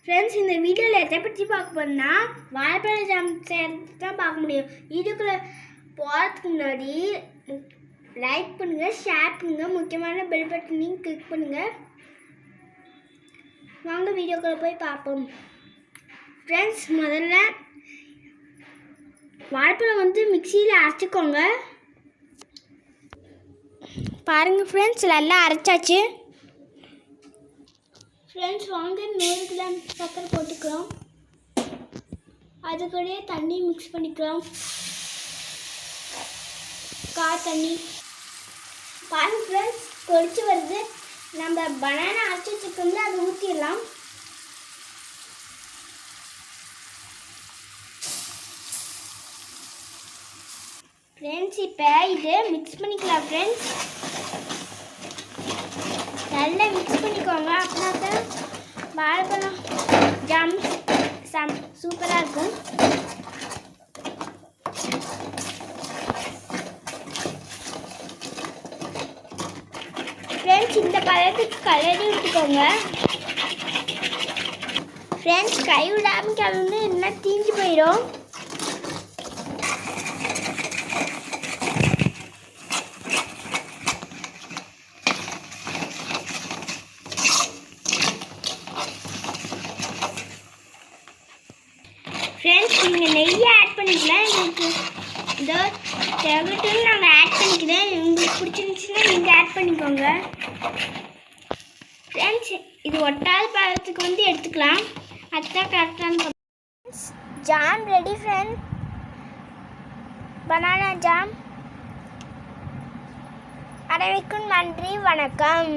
Friends, இந்த வீடியோவில் எதை பற்றி பார்க்க போகிறோம்னா வாழைப்பழ ஜாம் செய்கிறது தான் பார்க்க முடியும். வீடியோக்குள்ளே போகிறதுக்கு முன்னாடி லைக் பண்ணுங்கள், ஷேர் பண்ணுங்கள், முக்கியமான பெல் பட்டனையும் கிளிக் பண்ணுங்கள். வாங்க வீடியோக்குள்ளே போய் பார்ப்போம். ஃப்ரெண்ட்ஸ், முதல்ல வாழைப்பழம் மிக்சியில் அரைச்சிக்கோங்க. பாருங்கள் ஃப்ரெண்ட்ஸ், நல்லா அரைச்சாச்சு. ஃப்ரெண்ட்ஸ், வாங்க 100 கிராம் சக்கரை போட்டுக்கலாம். அது கூடயே தண்ணி மிக்ஸ் பண்ணிக்கலாம். தண்ணி பாருங்கள் ஃப்ரெண்ட்ஸ், கொதிச்சு வருது. நம்ம பனானா அரைச்சி வச்சுருக்கோம்ல, அதை ஊற்றிடலாம். ஃப்ரெண்ட்ஸ், இப்போ இது மிக்ஸ் பண்ணிக்கலாம். ஃப்ரெண்ட்ஸ், நல்லா மிக்ஸ் பண்ணிக்கோங்க. அப்படின்னா தான் வாழைப்பழம் ஜாம் சூப்பராக இருக்கும். ஃப்ரெண்ட்ஸ், இந்த பழத்துக்கு கலரி விட்டுக்கோங்க. ஃப்ரெண்ட்ஸ், கை விடாமல் கலந்து இல்லைன்னா தீஞ்சு போயிடும். ஃப்ரெண்ட்ஸ், நீங்கள் நெய்யை ஆட் பண்ணிக்கலாம். எனக்கு இந்த தேவைட்டு நாங்கள் ஆட் பண்ணிக்கிறேன். உங்களுக்கு பிடிச்சிருந்துச்சுன்னா நீங்கள் ஆட் பண்ணிக்கோங்க. ஃப்ரெண்ட்ஸ், இது ஒட்டாத பழத்துக்கு எடுத்துக்கலாம். அதுதான் கரெக்டான jam ready. Friends, banana jam. அனைவருக்கும் நன்றி, வணக்கம்.